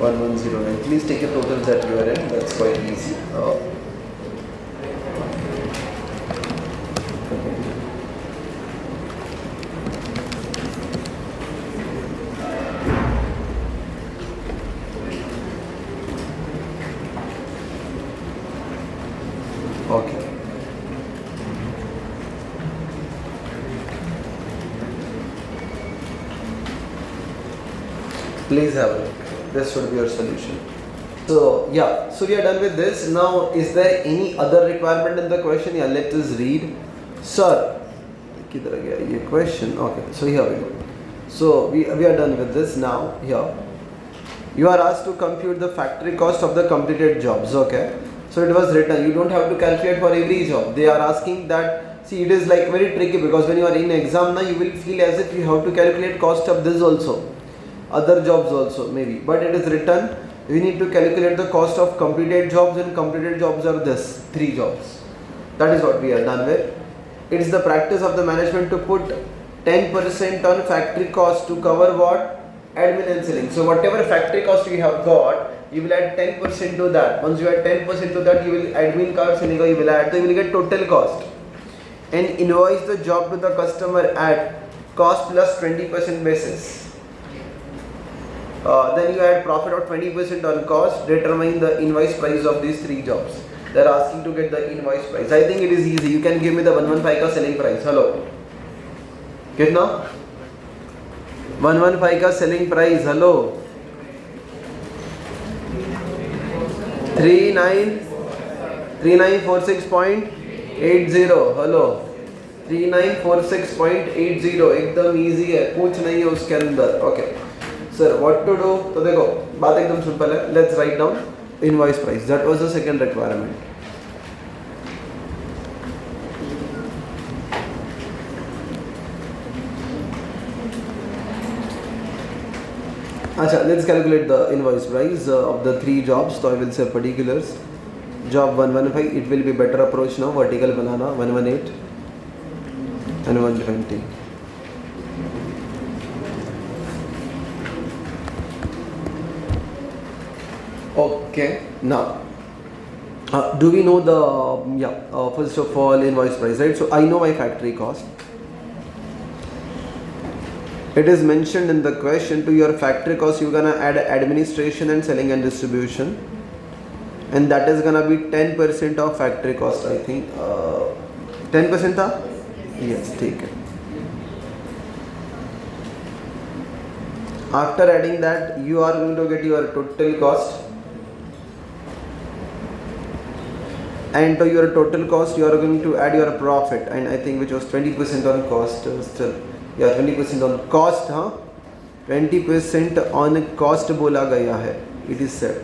1109. Please take your totals at your end. That's quite easy. Okay. Please have a look. This should be your solution. So yeah, so we are done with this. Now, is there any other requirement in the question? Yeah, let us read. Sir, किधर गया ये question? Okay, so here we go. So we are done with this now. Here, you are asked to compute the factory cost of the completed jobs. Okay, so it was written. You don't have to calculate for every job. They are asking that. See, it is like very tricky because when you are in exam now, you will feel as if you have to calculate cost of this also. Other jobs also maybe, but it is written we need to calculate the cost of completed jobs, and completed jobs are this 3 jobs. That is what we are done with. It is the practice of the management to put 10% on factory cost to cover what? Admin and selling. So whatever factory cost you have got, you will add 10% to that. Once you add 10% to that, you will admin cost, selling you will add, so you will get total cost and invoice the job to the customer at cost plus 20% basis. Then you add profit of 20% on cost, determine the invoice price of these 3 jobs. They are asking to get the invoice price. I think it is easy. You can give me the 115 ka selling price. Hello. कितना? 115 का selling price. Hello. 3946.80. Hello. 3946.80. एकदम easy है. कुछ नहीं है उसके अंदर. Okay. Sir what to do? तो देखो बात एकदम सिंपल है. Let's write down invoice price. That was the second requirement. अच्छा, let's calculate the invoice price of the 3 jobs. तो I will say particulars. Job 115, it will be better approach now. Vertical बनाना 118 and 120. Okay, now do we know the first of all invoice price, right? So I know my factory cost. It is mentioned in the question, to your factory cost you're gonna add administration and selling and distribution, and that is gonna be 10% of factory cost. I think 10% था. Yes, take it. After adding that, you are going to get your total cost. And to your total cost you are going to add your profit, and I think which was 20% on cost. Still, yeah, 20% on cost. 20% on cost बोला गया है. It is said.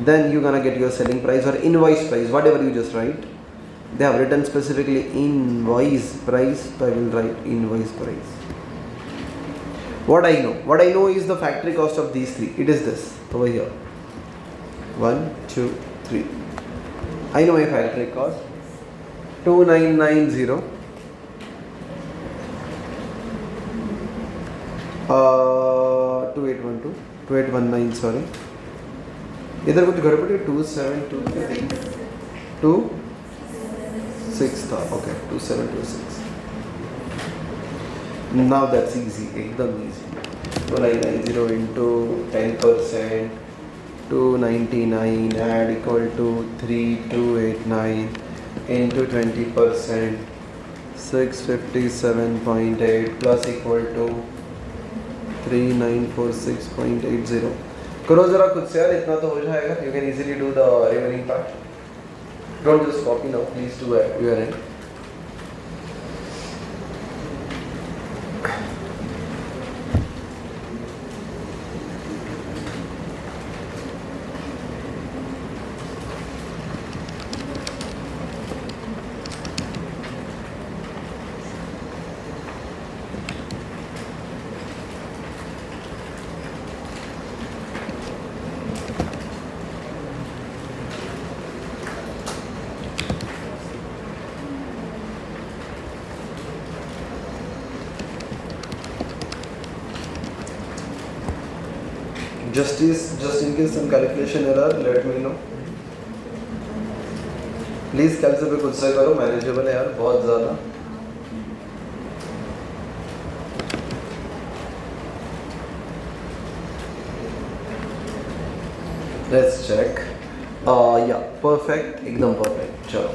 Then you're gonna get your selling price or invoice price, whatever you just write. They have written specifically invoice price, so I will write invoice price. What I know is the factory cost of these 3. It is this over here. 1, 2, 3. I know my factory cost. 2990. 2812. 2819, sorry. इधर कुछ गड़बड़ है. 2723. 26 था. Okay, 2726. Now that's easy. एकदम easy. 2990 into 10%. 299 add equal to 3289 into 20%. 657.8 plus equal to 3946.80. करो जरा खुद से यार, इतना तो हो जाएगा. You can easily do the remaining part. Don't just copy now. Please do at your end. Just in case some calculation error, let me know. Please कैलसे पे खुद से करो, मैनेजेबल है यार बहुत ज़्यादा. Let's check. Yeah, perfect, एकदम perfect. चलो.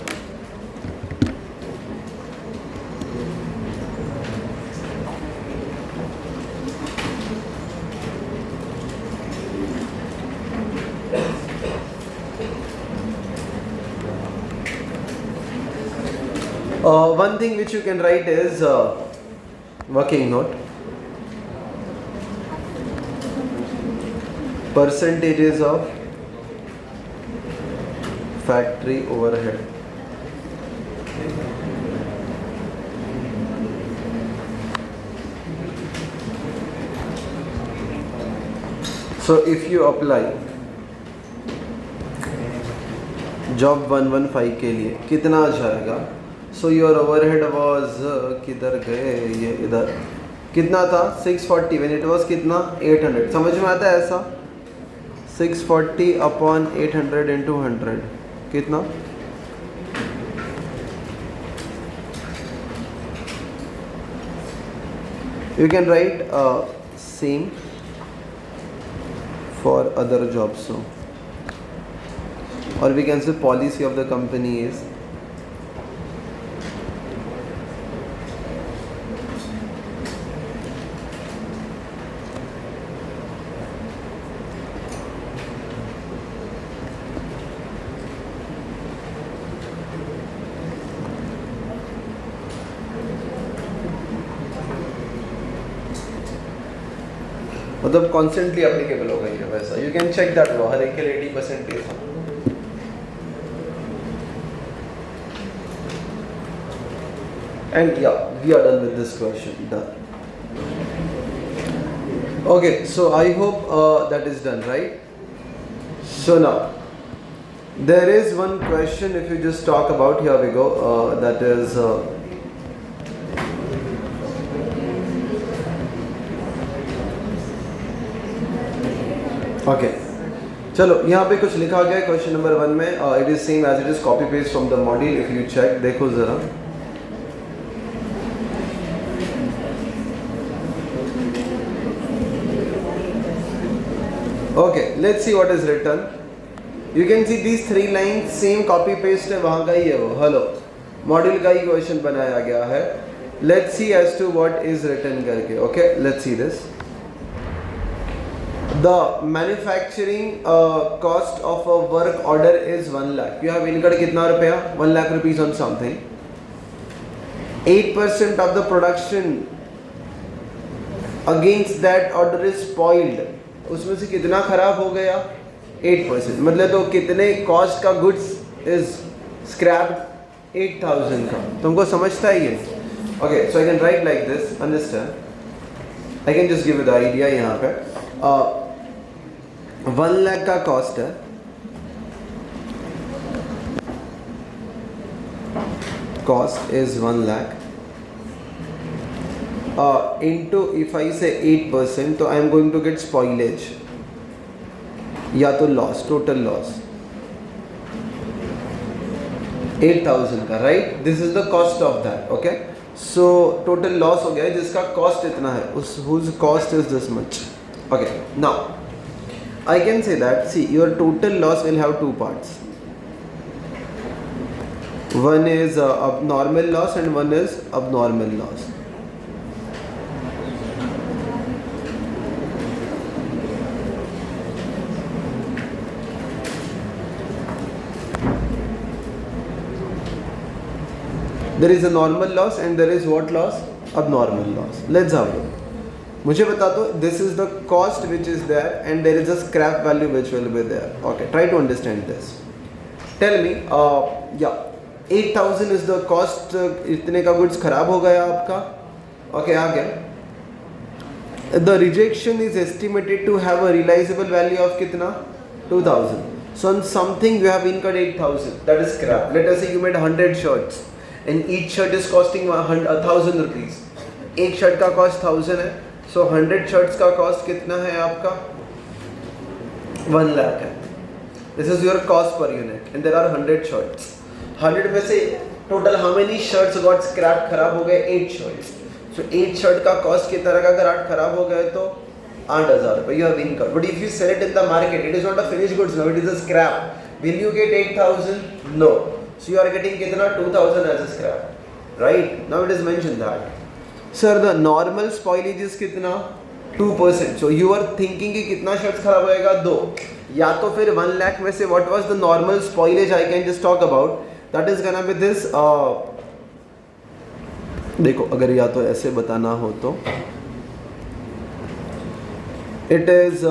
One thing which you can write is working note. Percentages of factory overhead. So if you apply job 115 के लिए कितना आ जाएगा? So your overhead was किधर गए ये, इधर कितना था 640 when it was कितना 800. समझ में आता है ऐसा? 640 upon 800 into 100 कितना? You can write same for other jobs. So, or we can say policy of the company is मतलब कॉन्स्टेंटली एप्लीकेबल हो गई है वैसा. यू कैन चेक दैट वो हर एक के लिए 80% पे था. And yeah we are done with this question. Done. Okay, so I hope that is done, right? So now there is one question if you just talk about, here we go, that is okay चलो यहाँ पे कुछ लिखा गया है question number 1 में. It is same as it is copy paste from the module. If you check, देखो जरा. Okay, let's see what is written. You can see these 3 line same copy paste है, वहाँ का ही है वो. हेलो, मॉड्यूल का ही question बनाया गया है. Let's see as to what is written करके. Okay, let's see this. The manufacturing cost of a work order is 1 lakh. You have incurred कितना रुपया? 1 lakh rupees on something. 8% of the production against that order is spoiled. उसमें से कितना खराब हो गया? 8%. मतलब तो कितने कॉस्ट का गुड्स इज स्क्रैप्ड? 8000 का. तुमको समझता है ये? Okay, so I can write like this. Understand? I can just give you the idea. यहाँ पे 1 लाख का कॉस्ट है, cost is 1 lakh into if I say 8%, तो I am going to get spoilage या तो लॉस, टोटल लॉस 8,000 का, right. This is the cost of that. Okay, so total loss हो गया है जिसका कॉस्ट इतना है, उस whose cost is this much. Okay, now I can say that, see, your total loss will have two parts. One is abnormal loss and one is abnormal loss. There is a normal loss and there is what loss? Abnormal loss. Let's have a look. मुझे बता दो, this is the cost which is there and there is a scrap value which will be there. Okay, try to understand this. Tell me, yeah 8,000 is the cost. इतने का goods खराब हो गया आपका. Okay, आ गया. The rejection is estimated to have a realisable value of कितना? 2,000. So on something you have incurred 8,000, that is scrap. Let us say you made 100 shirts and each shirt is costing 1,000 rupees. एक shirt का cost 1,000 है, सो 100 shirts का cost कितना है आपका? 1 लाख है. This is your cost per unit and there are 100 shirts. 100 में से total how many shirts got scrap? खराब हो गए 8 शर्ट्स. सो 8 शर्ट का कॉस्ट कितना का? अगर 8 खराब हो गए तो 8,000 रुपये you have incurred. But if you sell it in the market, it is not a finished goods now, it is a scrap. Will you get 8,000? No. So you are getting कितना? 2,000 as a scrap, right. Now it is mention that sir the normal spoilage is कितना? 2%. सो you are thinking कि कितना shirts खराब होएगा? 2. या तो फिर 1 लाख में से what was the normal spoilage I can just talk about, that is gonna B this. देखो, अगर या तो ऐसे बताना हो तो इट इज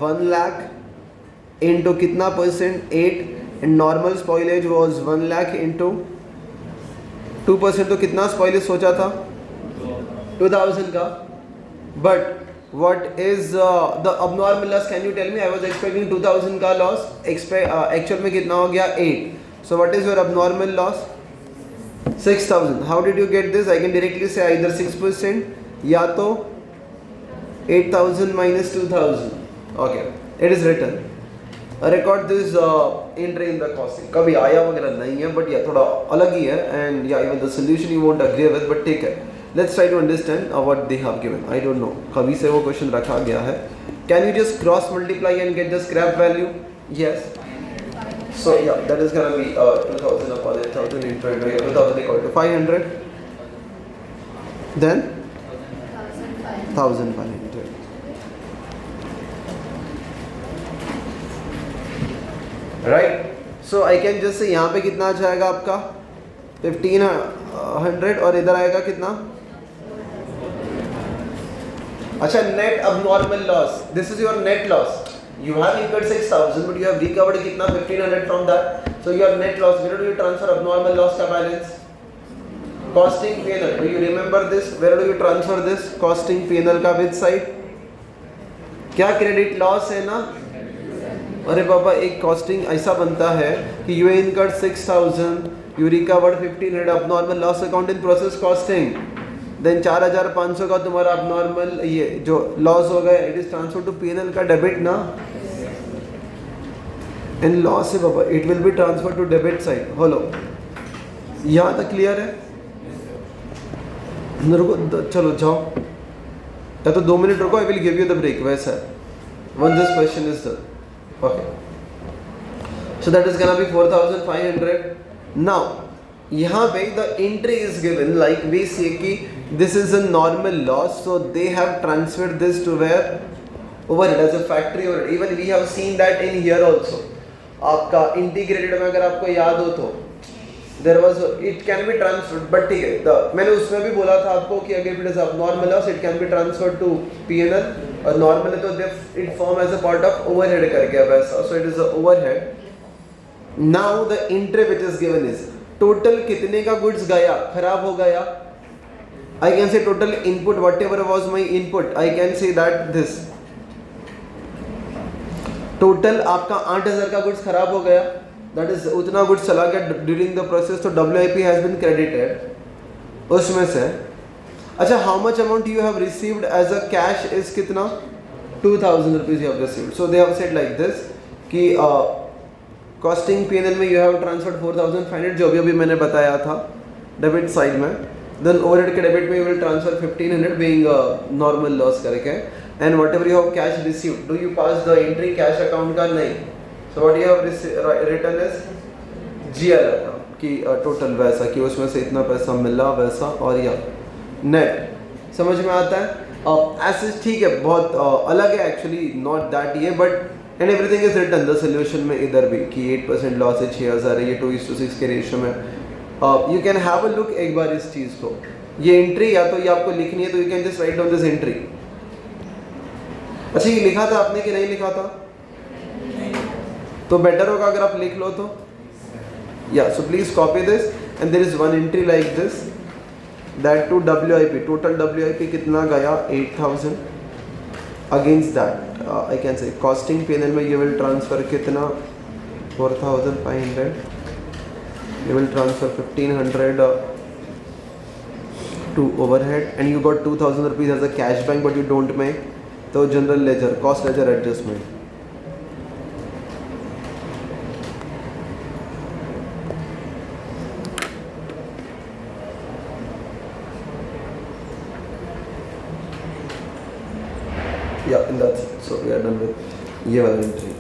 1 लाख इंटू कितना percent? 8. And normal spoilage was 1 lakh into 2%. तो कितना स्पॉइलेज सोचा था? 2,000 का. But what is the abnormal loss? Can you tell me? I was expecting 2,000 का loss. Actual में कितना हो गया? 8. So what is your abnormal loss? 6,000. How did you get this? I can directly say either 6% या तो 8,000 minus 2,000. Okay, it is written. Record this entry in the costing. कभी आया वगैरह नहीं है, but yeah थोड़ा अलग ही है, and yeah even the solution you won't agree with, but take it. Let's try to understand what they have given. I don't know, कभी से वो क्वेश्चन रखा गया है. Can you just cross multiply and get the scrap value? Yes. So yeah, that is gonna be 2,000 upon 8,000 into 2,000 equal to 500. Then 1,500. Right? So I can just say यहाँ पे कितना आ जाएगा आपका? 1,500 और इधर आएगा कितना? अच्छा, net abnormal loss. This is your net loss. You have incurred 6,000, but you have recovered कितना? 1,500 from that. So your net loss. Where do you transfer abnormal loss का balance? Costing P&L. Do you remember this? Where do you transfer this? Costing P&L का which side? क्या credit loss है ना? अरे बाबा, एक costing ऐसा बनता है कि you incurred 6,000, you recovered 1,500. abnormal loss account in process costing. Then 4,500 का तुम्हारा abnormal ये जो लॉस हो गया, it is transfer to P&L का डेबिट ना. एंड लॉस है बाबा, it will be transfer to debit side. Hello, यहाँ तक क्लियर है? रुको, चलो जाओ, या तो 2 मिनट रुको. I will give you the break. वैसा one this question is done. Okay, so that is gonna be 4,500. Now यहाँ पे the entry is given like we say कि this is a normal loss, so they have transferred this to where? Overhead as a factory overhead. Even we have seen that in here also. आपका integrated में अगर आपको याद हो तो there was it can be transferred, but ठीक है, मैंने उसमें भी बोला था आपको कि अगर it is abnormal loss it can be transferred to P&L, और नॉर्मल है तो it form as a part of overhead करके वैसा. So it is a overhead. Now the entry which is given is total कितने का goods गया, खराब हो गया. I can say total input whatever was my input, I can say that this total आपका 8,000 का गुड्स खराब हो गया. दैट इज उतना गुड चला गया ड्यूरिंग द प्रोसेस, तो WIP हैज बीन क्रेडिटेड उसमें से। अच्छा, how much amount you have received as a cash is कितना, 2000 rupees you have received. So they have said like this कि कॉस्टिंग PNL में यू हैव ट्रांसफर्ड 4500 जो अभी मैंने बताया था डेबिट साइड में, देन ओवरहेड के डेबिट में you will transfer 1500 being normal loss करके, and whatever you have cash received do you pass the entry cash account का, नहीं। So what you have written is GL account की total वैसा कि उसमें से इतना पैसा मिला वैसा, और या नेट समझ में आता है। ऐसे ठीक है, बहुत अलग है एक्चुअली, नॉट दैट ये, but and everything is written the solution में इधर भी कि 8% लॉस है, 6000 है, ये 2:6 के रेशियो में। You can have a look एक बार इस चीज़ को, ये एंट्री या तो ये आपको लिखनी है तो you can just write down this entry. अच्छा, ये लिखा था आपने कि नहीं लिखा था? तो बेटर होगा अगर आप लिख लो तो, yeah so please copy this and there is one entry like this, that to WIP, total WIP कितना गया 8000, against that I can say costing PNL में यू विल ट्रांसफर कितना 4500, you will transfer 1500 to overhead, and you got 2000 rupees as a cash bank but you don't make, so general ledger, cost ledger adjustment. Yeah, and that's it. So we are done with ये वाला entry.